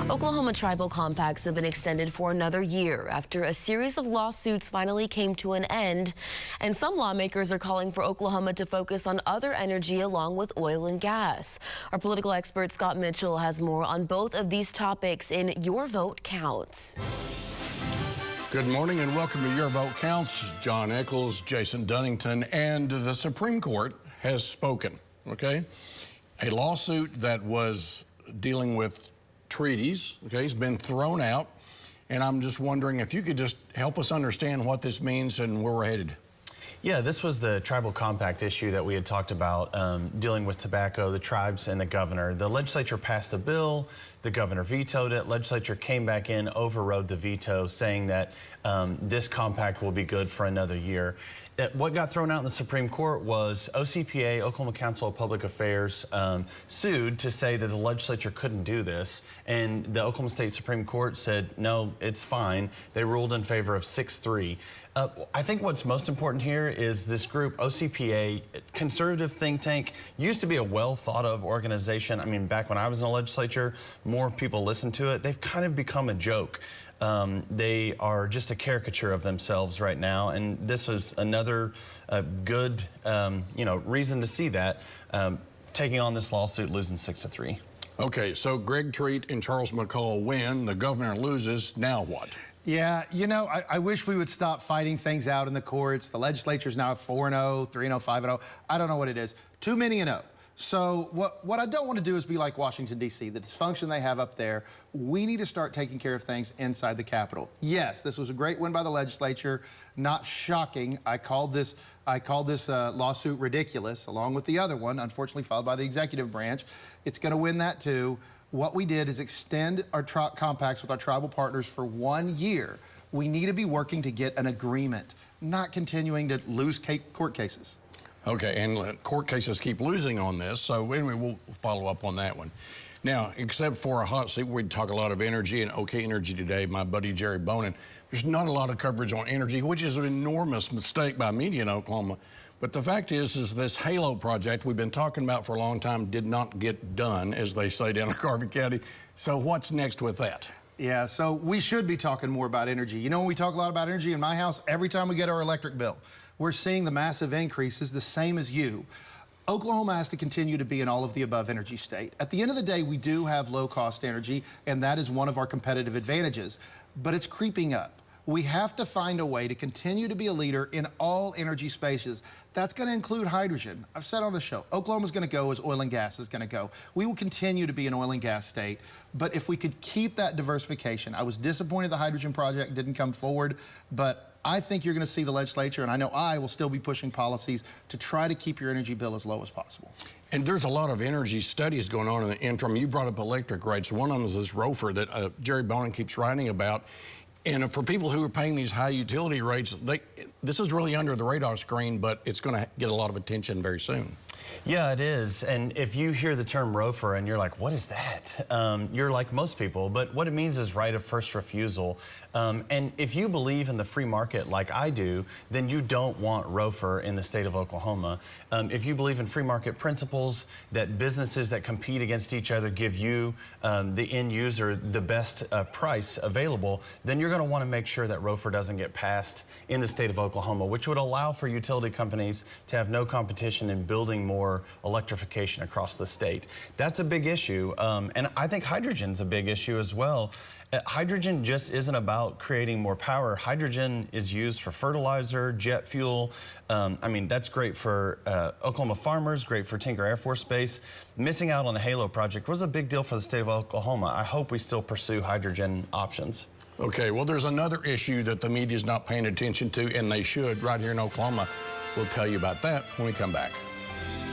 Oklahoma tribal compacts have been extended for another year after a series of lawsuits finally came to an end. And some lawmakers are calling for Oklahoma to focus on other energy along with oil and gas. Our political expert Scott Mitchell has more on both of these topics in Your Vote Counts. Good morning and welcome to Your Vote Counts. Jon Echols, Jason Dunnington, and the Supreme Court has spoken, okay? A lawsuit that was dealing with treaties, okay, has been thrown out. And I'm just wondering if you could just help us understand what this means and where we're headed. Yeah, this was the tribal compact issue that we had talked about, dealing with tobacco, the tribes, and the governor. The legislature passed a bill, the governor vetoed it, legislature came back in, overrode the veto, saying that this compact will be good for another year. What got thrown out in the Supreme Court was OCPA, Oklahoma Council of Public Affairs, sued to say that the legislature couldn't do this, and the Oklahoma State Supreme Court said, no, it's fine. They ruled in favor of 6-3. I think what's most important here is this group, OCPA, conservative think tank, used to be a well thought of organization. I mean, back when I was in the legislature, more people listened to it. They've kind of become a joke. They are just a caricature of themselves right now, and this was another good, reason to see that, taking on this lawsuit, losing 6-3. Okay, so Greg Treat and Charles McCall win, the governor loses, now what? Yeah, I wish we would stop fighting things out in the courts. The legislature's now 4-0, 3-0, 5-0. I don't know what it is. Too many and 0. So what I don't want to do is be like Washington, D.C., the dysfunction they have up there. We need to start taking care of things inside the Capitol. Yes, this was a great win by the legislature. Not shocking. I called this lawsuit ridiculous, along with the other one, unfortunately filed by the executive branch. It's going to win that too. What we did is extend our compacts with our tribal partners for 1 year. We need to be working to get an agreement, not continuing to lose court cases. Okay, and court cases keep losing on this, so anyway, we'll follow up on that one. Now, except for a hot seat, we talk a lot of energy, and OK Energy today, my buddy Jerry Bonin, there's not a lot of coverage on energy, which is an enormous mistake by media in Oklahoma. But the fact is this HALO project we've been talking about for a long time did not get done, as they say down in Garvey County. So what's next with that? Yeah, so we should be talking more about energy. You know, when we talk a lot about energy in my house, every time we get our electric bill, we're seeing the massive increases, the same as you. Oklahoma has to continue to be an all-of-the-above energy state. At the end of the day, we do have low-cost energy, and that is one of our competitive advantages. But it's creeping up. We have to find a way to continue to be a leader in all energy spaces. That's going to include hydrogen. I've said on the show, Oklahoma's going to go as oil and gas is going to go. We will continue to be an oil and gas state, but if we could keep that diversification. I was disappointed the hydrogen project didn't come forward, but I think you're going to see the legislature, and I know I will still be pushing policies to try to keep your energy bill as low as possible. And there's a lot of energy studies going on in the interim. You brought up electric rates. One of them is this ROFR that Jerry Bonin keeps writing about. And for people who are paying these high utility rates, this is really under the radar screen, but it's going to get a lot of attention very soon. Yeah, it is. And if you hear the term ROFR and you're like, what is that? You're like most people, but what it means is right of first refusal. And if you believe in the free market like I do, then you don't want ROFR in the state of Oklahoma. If you believe in free market principles, that businesses that compete against each other give you, the end user, the best price available, then you're going to want to make sure that ROFR doesn't get passed in the state of Oklahoma, which would allow for utility companies to have no competition in building more electrification across the state. That's a big issue, and I think hydrogen's a big issue as well. Hydrogen just isn't about creating more power. Hydrogen is used for fertilizer, jet fuel. I mean, that's great for Oklahoma farmers, great for Tinker Air Force Base. Missing out on the HALO project was a big deal for the state of Oklahoma. I hope we still pursue hydrogen options. Okay, well, there's another issue that the media is not paying attention to, and they should, right here in Oklahoma. We'll tell you about that when we come back.